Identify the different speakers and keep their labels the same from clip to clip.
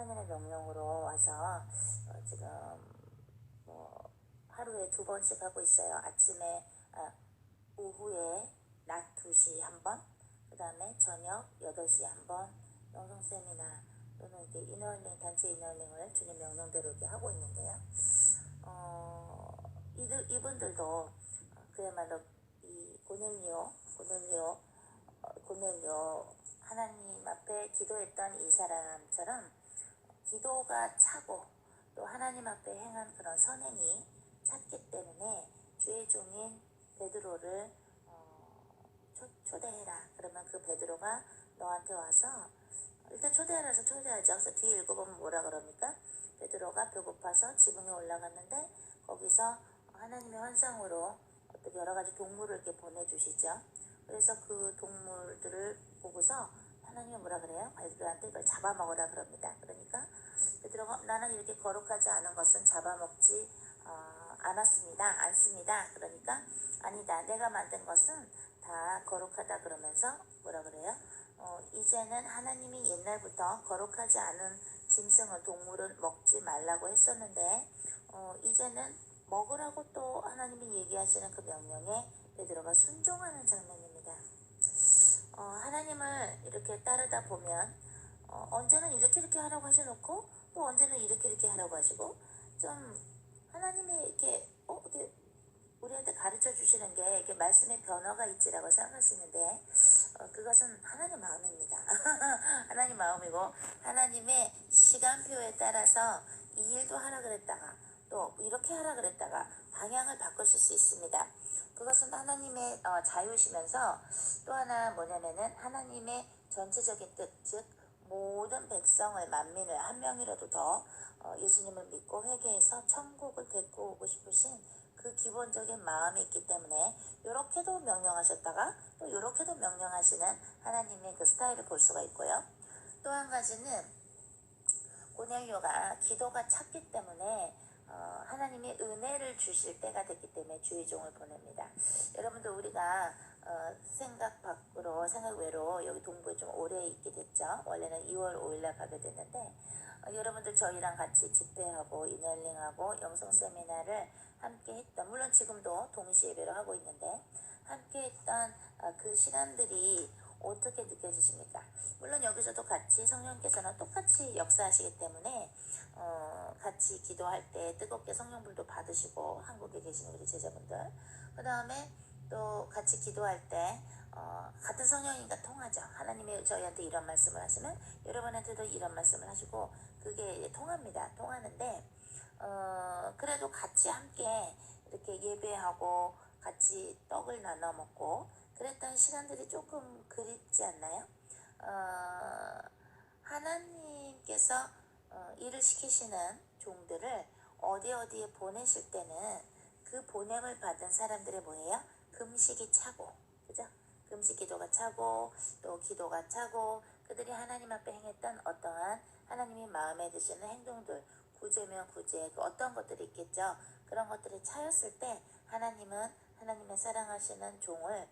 Speaker 1: 하나님의 명령으로 와서 지금 뭐 하루에 2번씩 하고 있어요. 아침에 오후에 낮 2시 한 번, 그 다음에 저녁 8시 한 번 영성 세미나 또는 이렇게 이너링, 단체 이너링을 주님 명령대로 이렇게 하고 있는데요. 이분들도 그야말로 이 고넬료 하나님 앞에 기도했던 이 사람처럼 기도가 차고 또 하나님 앞에 행한 그런 선행이 찼기 때문에 주의 종인 베드로를 초대해라. 그러면 그 베드로가 너한테 와서 일단 초대하라서 초대하죠. 그래서 뒤에 읽어보면 뭐라 그럽니까? 베드로가 배고파서 지붕에 올라갔는데 거기서 하나님의 환상으로 어떤 여러 가지 동물을 이렇게 보내주시죠. 그래서 그 동물들을 보고서 하나님이 뭐라 그래요? 베드로한테 이걸 잡아먹으라 그럽니다. 그러니까 베드로가 나는 이렇게 거룩하지 않은 것은 잡아먹지 않습니다. 그러니까 아니다. 내가 만든 것은 다 거룩하다 그러면서 뭐라 그래요? 이제는 하나님이 옛날부터 거룩하지 않은 짐승을 동물을 먹지 말라고 했었는데 이제는 먹으라고 또 하나님이 얘기하시는 그 명령에 베드로가 순종하는 장면입니다. 하나님을 이렇게 따르다 보면 언제는 이렇게 하라고 하셔놓고 또 언제는 이렇게 하라고 하시고 좀 하나님이 이렇게 우리한테 가르쳐 주시는 게 이렇게 말씀의 변화가 있지라고 생각할 수 있는데 그것은 하나님 마음입니다. 하나님 마음이고 하나님의 시간표에 따라서 이 일도 하라 그랬다가 또 이렇게 하라 그랬다가 방향을 바꾸실 수 있습니다. 그것은 하나님의 자유시면서 또 하나 뭐냐면은 하나님의 전체적인 뜻, 즉 모든 백성을 만민을 한 명이라도 더 예수님을 믿고 회개해서 천국을 데리고 오고 싶으신 그 기본적인 마음이 있기 때문에 이렇게도 명령하셨다가 또 이렇게도 명령하시는 하나님의 그 스타일을 볼 수가 있고요. 또 한 가지는 고넬료가 기도가 찼기 때문에 하나님이 은혜를 주실 때가 됐기 때문에 주의 종을 보냅니다. 여러분들 우리가 생각 밖으로 생각 외로 여기 동부에 좀 오래 있게 됐죠. 원래는 2월 5일날 가게 됐는데 여러분들 저희랑 같이 집회하고 이널링하고 영성 세미나를 함께 했던, 물론 지금도 동시 예배로 하고 있는데 함께 했던 그 시간들이 어떻게 느껴지십니까? 물론 여기서도 같이 성령께서는 똑같이 역사하시기 때문에 같이 기도할 때 뜨겁게 성령불도 받으시고 한국에 계신 우리 제자분들, 그 다음에 또 같이 기도할 때 같은 성령이니까 통하죠. 하나님이 저희한테 이런 말씀을 하시면 여러분한테도 이런 말씀을 하시고 그게 통합니다. 통하는데 그래도 같이 함께 이렇게 예배하고 같이 떡을 나눠 먹고 그랬던 시간들이 조금 그립지 않나요? 하나님께서 일을 시키시는 종들을 어디에 보내실 때는 그 보냄을 받은 사람들의 뭐예요? 금식이 차고, 그죠? 금식 기도가 차고 또 기도가 차고 그들이 하나님 앞에 행했던 어떠한 하나님이 마음에 드시는 행동들, 구제면 구제, 그 어떤 것들이 있겠죠. 그런 것들이 차였을 때 하나님은 하나님의 사랑하시는 종을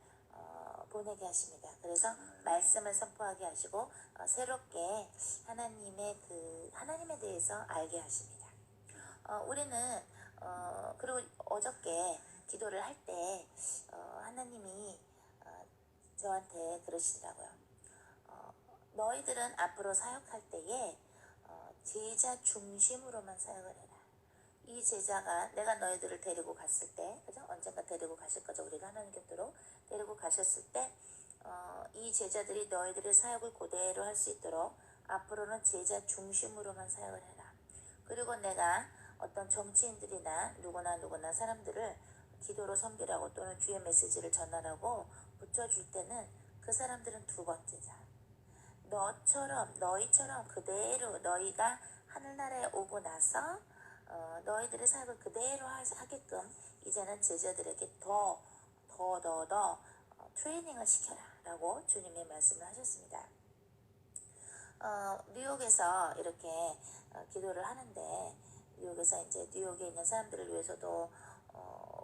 Speaker 1: 보내게 하십니다. 그래서 말씀을 선포하게 하시고 새롭게 하나님에 대해서 알게 하십니다. 우리는 그리고 어저께 기도를 할 때 하나님이 저한테 그러시더라고요. 너희들은 앞으로 사역할 때에 제자 중심으로만 사역을 해라. 이 제자가 내가 너희들을 데리고 갔을 때, 그죠? 언젠가 데리고 가실 거죠. 우리가 하나님 곁으로 데리고 가셨을 때 이 제자들이 너희들의 사역을 그대로 할 수 있도록 앞으로는 제자 중심으로만 사역을 해라. 그리고 내가 어떤 정치인들이나 누구나 사람들을 기도로 섬기라고 또는 주의 메시지를 전하라고 붙여줄 때는 그 사람들은 두 번째자. 너희처럼 그대로 너희가 하늘나라에 오고 나서 너희들의 사역을 그대로 하게끔 이제는 제자들에게 더 트레이닝을 시켜라 라고 주님이 말씀을 하셨습니다. 뉴욕에서 이렇게 기도를 하는데 뉴욕에서 이제 뉴욕에 있는 사람들을 위해서도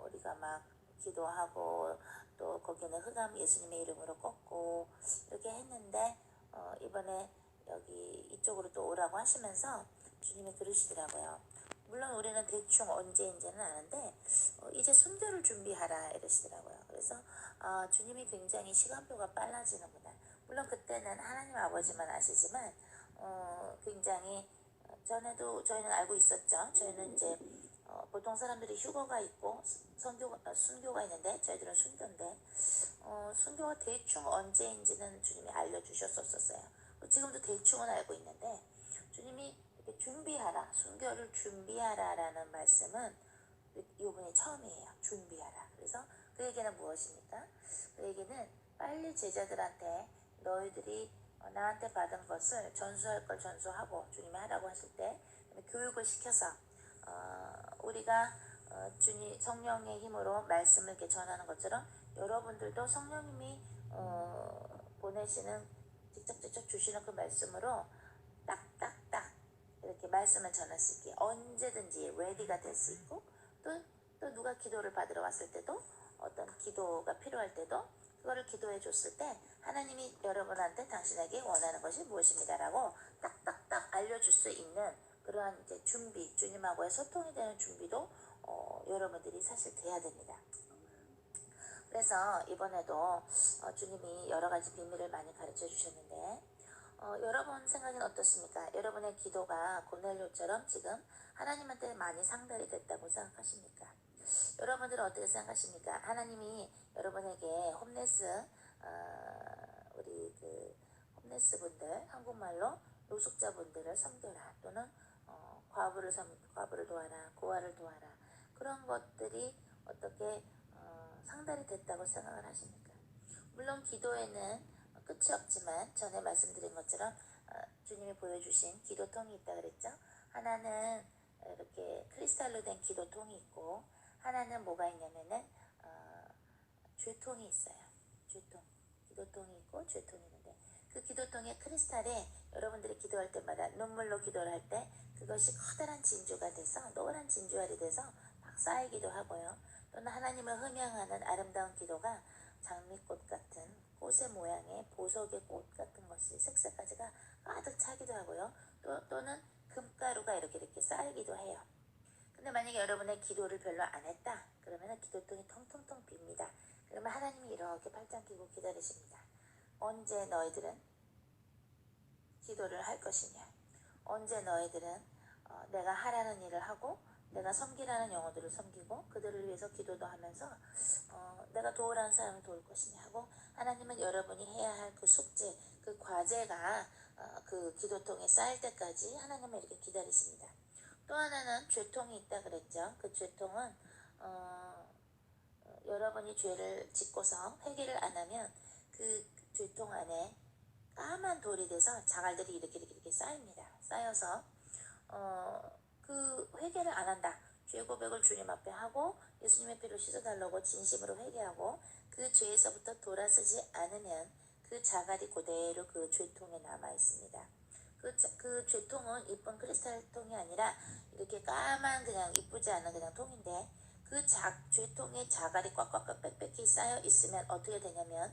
Speaker 1: 우리가 막 기도하고 또 거기는 흑암 예수님의 이름으로 꺾고 이렇게 했는데 이번에 여기 이쪽으로 또 오라고 하시면서 주님이 그러시더라고요. 물론 우리는 대충 언제인지는 아는데 이제 순교를 준비하라 이러시더라고요. 그래서 주님이 굉장히 시간표가 빨라지는구나. 물론 그때는 하나님 아버지만 아시지만 굉장히 전에도 저희는 알고 있었죠. 저희는 이제 보통 사람들이 휴거가 있고 순교가 있는데 저희들은 순교인데 순교가 대충 언제인지는 주님이 알려주셨었어요. 지금도 대충은 알고 있는데 주님이 이렇게 준비하라, 순교를 준비하라라는 말씀은 이번이 처음이에요. 준비하라. 그래서 그 얘기는 무엇입니까? 그 얘기는 빨리 제자들한테 너희들이 나한테 받은 것을 전수할 걸 전수하고 주님이 하라고 하실 때 교육을 시켜서 우리가 주님 성령의 힘으로 말씀을 이렇게 전하는 것처럼 여러분들도 성령님이 보내시는 직접 주시는 그 말씀으로 딱딱딱 이렇게 말씀을 전할 수 있게 언제든지 레디가 될 수 있고 또 누가 기도를 받으러 왔을 때도 어떤 기도가 필요할 때도 그거를 기도해 줬을 때 하나님이 여러분한테 당신에게 원하는 것이 무엇입니다라고 딱딱딱 알려줄 수 있는 그러한 이제 준비, 주님하고의 소통이 되는 준비도 여러분들이 사실 돼야 됩니다. 그래서 이번에도 주님이 여러 가지 비밀을 많이 가르쳐 주셨는데 여러분 생각은 어떻습니까? 여러분의 기도가 고넬료처럼 지금 하나님한테 많이 상달이 됐다고 생각하십니까? 여러분들은 어떻게 생각하십니까? 하나님이 여러분에게 우리 그 홈레스 분들, 한국말로 노숙자분들을 섬겨라 또는 과부를 도와라, 고아를 도와라 그런 것들이 어떻게 상달이 됐다고 생각을 하십니까? 물론 기도에는 끝이 없지만 전에 말씀드린 것처럼 주님이 보여주신 기도통이 있다 그랬죠. 하나는 이렇게 크리스탈로 된 기도통이 있고 하나는 뭐가 있냐면은 죄통이 있어요. 죄통, 기도통이 있고 죄통이 있는데 그 기도통의 크리스탈에 여러분들이 기도할 때마다 눈물로 기도를 할 때 그것이 커다란 진주가 돼서 노란 진주알이 돼서 막 쌓이기도 하고요. 또는 하나님을 흠양하는 아름다운 기도가 장미꽃 같은 꽃의 모양의 보석의 꽃 같은 것이 색색까지가 가득 차기도 하고요. 또는 금가루가 이렇게 쌓이기도 해요. 근데 만약에 여러분의 기도를 별로 안 했다 그러면 기도통이 텅텅텅 빕니다. 그러면 하나님이 이렇게 팔짱 끼고 기다리십니다. 언제 너희들은 기도를 할 것이냐, 언제 너희들은 내가 하라는 일을 하고 내가 섬기라는 영혼들을 섬기고 그들을 위해서 기도도 하면서 내가 도우라는 사람을 도울 것이냐 하고 하나님은 여러분이 해야 할 그 숙제, 그 과제가 그 기도통에 쌓일 때까지 하나님을 이렇게 기다리십니다. 또 하나는 죄통이 있다 그랬죠. 그 죄통은 여러분이 죄를 짓고서 회개를 안 하면 그 죄통 안에 까만 돌이 돼서 자갈들이 이렇게 쌓입니다. 쌓여서 그 회개를 안 한다. 죄 고백을 주님 앞에 하고 예수님의 피로 씻어달라고 진심으로 회개하고 그 죄에서부터 돌아서지 않으면 그 자갈이 그대로 그 죄통에 남아 있습니다. 그 죄통은 이쁜 크리스탈 통이 아니라 이렇게 까만 그냥 이쁘지 않은 그냥 통인데 그 죄통에 자갈이 꽉꽉 빽빽히 쌓여 있으면 어떻게 되냐면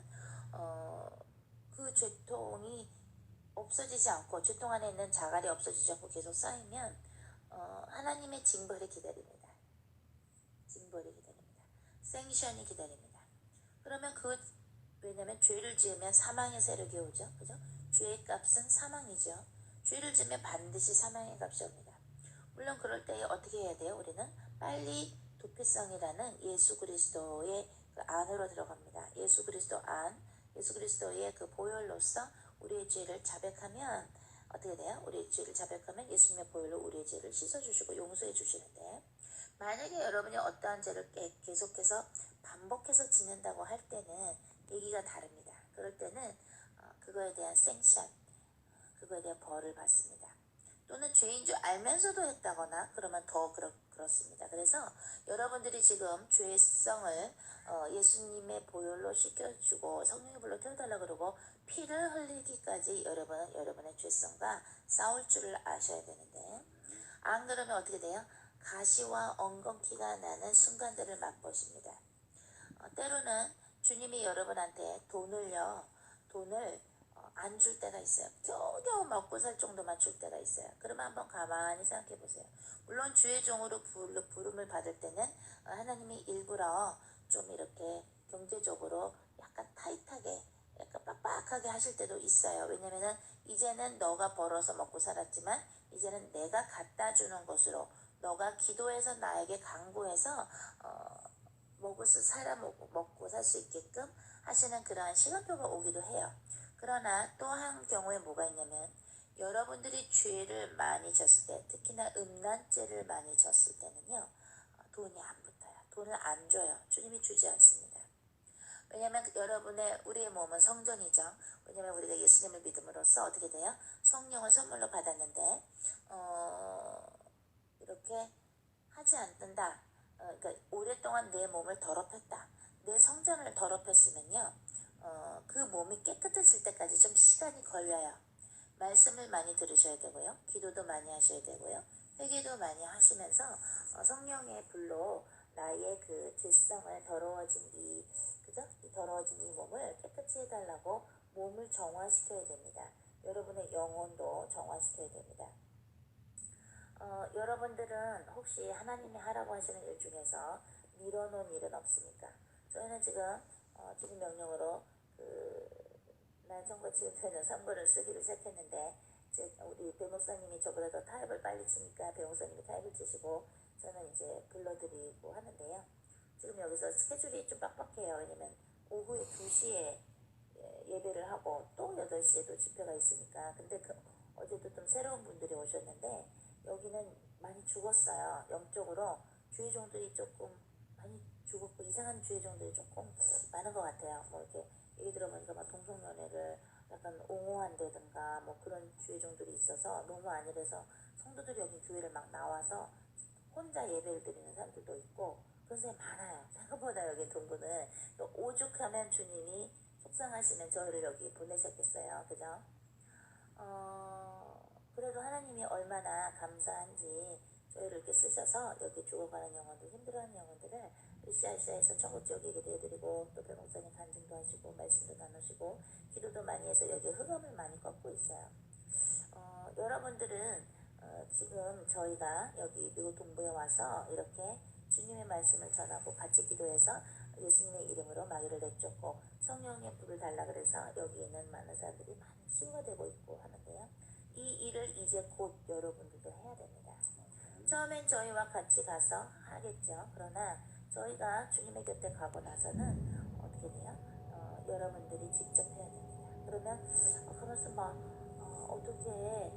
Speaker 1: 그 죄통이 없어지지 않고 죄통 안에 있는 자갈이 없어지지 않고 계속 쌓이면 하나님의 징벌이 기다립니다. 징벌이 기다립니다. 생션이 기다립니다. 그러면 왜냐면 죄를 지으면 사망의 세력이 오죠. 그죠? 죄의 값은 사망이죠. 죄를 지으면 반드시 사망의 값이 옵니다. 물론 그럴 때 어떻게 해야 돼요? 우리는 빨리 도피성이라는 예수 그리스도의 그 안으로 들어갑니다. 예수 그리스도 안, 예수 그리스도의 그 보혈로서 우리의 죄를 자백하면 어떻게 돼요? 우리의 죄를 자백하면 예수님의 보혈로 우리의 죄를 씻어주시고 용서해 주시는데 만약에 여러분이 어떠한 죄를 계속해서 반복해서 짓는다고 할 때는 얘기가 다릅니다. 그럴 때는 그거에 대한 생션, 그거에 대한 벌을 받습니다. 또는 죄인 줄 알면서도 했다거나 그러면 더 그렇습니다. 그래서 여러분들이 지금 죄성을 예수님의 보혈로 씻겨주고 성령의 불로 태워달라고 그러고 피를 흘리기까지 여러분은 여러분의 죄성과 싸울 줄을 아셔야 되는데 안 그러면 어떻게 돼요? 가시와 엉겅퀴가 나는 순간들을 맛보십니다. 때로는 주님이 여러분한테 돈을 안 줄 때가 있어요. 겨우겨우 먹고 살 정도만 줄 때가 있어요. 그러면 한번 가만히 생각해 보세요. 물론 주의 종으로 부름을 받을 때는 하나님이 일부러 좀 이렇게 경제적으로 약간 타이트하게 약간 빡빡하게 하실 때도 있어요. 왜냐면은 이제는 너가 벌어서 먹고 살았지만 이제는 내가 갖다 주는 것으로 너가 기도해서 나에게 간구해서 먹고 살 수 있게끔 하시는 그러한 시간표가 오기도 해요. 그러나 또 한 경우에 뭐가 있냐면 여러분들이 죄를 많이 졌을 때, 특히나 음란죄를 많이 졌을 때는요, 돈이 안 붙어요. 돈을 안 줘요. 주님이 주지 않습니다. 왜냐하면 우리의 몸은 성전이죠. 왜냐하면 우리가 예수님을 믿음으로써 어떻게 돼요? 성령을 선물로 받았는데 이렇게 하지 않는다. 그러니까 오랫동안 내 몸을 더럽혔다. 내 성전을 더럽혔으면요. 그 몸이 깨끗해질 때까지 좀 시간이 걸려요. 말씀을 많이 들으셔야 되고요. 기도도 많이 하셔야 되고요. 회개도 많이 하시면서 성령의 불로 나의 그 죄성을 더러워진 이 몸을 깨끗이 해달라고 몸을 정화시켜야 됩니다. 여러분의 영혼도 정화시켜야 됩니다. 여러분들은 혹시 하나님이 하라고 하시는 일 중에서 미뤄놓은 일은 없습니까? 저희는 지금 명령으로 난청과 지음표는 3번을 쓰기로 시작했는데 우리 배목사님이 저보다 더 타협을 빨리 치니까 배목사님이 타협을 치시고 저는 이제 불러드리고 하는데요. 지금 여기서 스케줄이 좀 빡빡해요. 왜냐면 오후에 2시에 예배를 하고 또 8시에도 집회가 있으니까. 근데 어제도 좀 새로운 분들이 오셨는데 여기는 많이 죽었어요. 영적으로 주의 종들이 조금 많이 죽었고 이상한 주의 종들이 조금 많은 것 같아요. 뭐 이렇게 얘기 들어보니까 막 동성연애를 약간 옹호한다든가 뭐 그런 주의 종들이 있어서 너무 아니래서 성도들이 여기 교회를 막 나와서 혼자 예배를 드리는 사람들도 있고 그런 사람이 많아요. 생각보다 여기 동부는 또 오죽하면 주님이 속상하시면 저희를 여기 보내셨겠어요. 그죠? 그래도 하나님이 얼마나 감사한지 저희를 이렇게 쓰셔서 여기 죽어가는 영혼들, 힘들어하는 영혼들을 으쌰으쌰해서 천국 지역 얘기도 해드리고 또 배목사님 간증도 하시고 말씀도 나누시고 기도도 많이 해서 여기 흑암을 많이 꺾고 있어요. 여러분들은 지금 저희가 여기 미국 동부에 와서 이렇게 주님의 말씀을 전하고 같이 기도해서 예수님의 이름으로 마귀를 내쫓고 성령의 불을 달라 그래서 여기 있는 많은 사람들이 많이 치유가 되고 있고 하는데요. 이 일을 이제 곧 여러분들도 해야 됩니다. 처음엔 저희와 같이 가서 하겠죠. 그러나 저희가 주님의 곁에 가고 나서는 어떻게 돼요? 여러분들이 직접 해야 됩니다. 그러면 가면서 막 어떻게 해야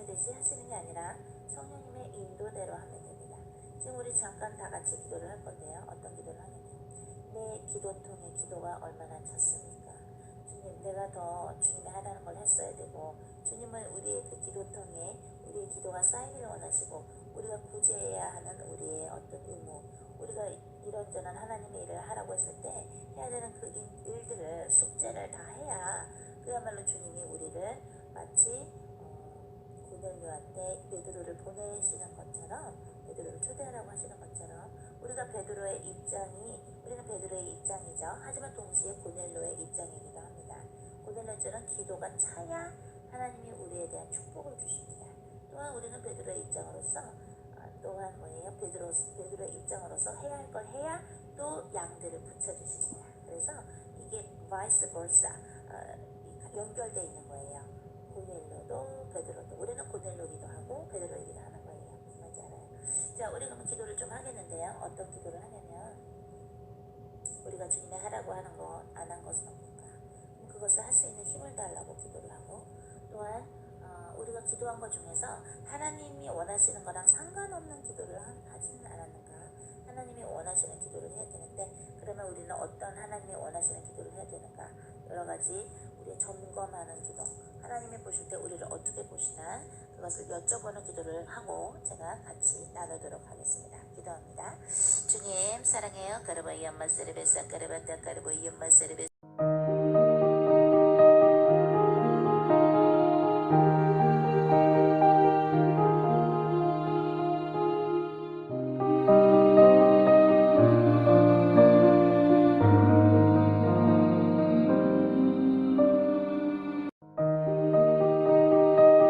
Speaker 1: 되지 하시는 게 아니라 성령님의 인도대로 하면 됩니다. 지금 우리 잠깐 다 같이 기도를 할 건데요. 어떤 기도를 하냐면 내 기도통의 기도가 얼마나 찼습니까? 주님, 내가 더 주님이 하라는 걸 했어야 되고 주님은 우리의 그 기도통에 우리의 기도가 쌓이기를 원하시고 우리가 구제해야 하는 우리의 어떤 의무, 우리가 이런저런 하나님의 일을 하라고 했을 때 해야 되는 그 일들을 숙제를 다 해야 그야말로 주님이 우리를 마치 고넬료한테 베드로를 보내시는 것처럼 베드로를 초대하라고 하시는 것처럼 우리는 베드로의 입장이죠. 하지만 동시에 고넬료의 입장이기도 합니다. 고넬료처럼 기도가 차야 하나님이 우리에 대한 축복을 주십니다. 또한 우리는 베드로의 입장으로서 또한 뭐예요? 베드로의 입장으로서 해야 할 걸 해야 또 양들을 붙여주십니다. 그래서 이게 vice versa 연결되어 있는 거예요. 고넬료도 베드로도 우리는 고넬료기도 하고 베드로이기도 하는 거예요. 무슨 말인지 알아요? 자, 우리 그러면 기도를 좀 하겠는데요. 어떤 기도를 하냐면 우리가 주님이 하라고 하는 것 안 한 것은 없는가? 그것을 할 수 있는 힘을 달라고 기도를 하고 또한 우리가 기도한 것 중에서 하나님이 원하시는 거랑 상관없는 기도를 하지는 않았는가? 하나님이 원하시는 기도를 해야 되는데 그러면 우리는 어떤 하나님이 원하시는 기도를 해야 되는가? 여러 가지 우리 점검하는 기도, 하나님이 보실 때 우리를 어떻게 보시나 그것을 여쭤보는 기도를 하고 제가 같이 나누도록 하겠습니다. 기도합니다. 주님 사랑해요. 까르바이 엄마 세르베사 까르바타 까르보이 엄마 세르베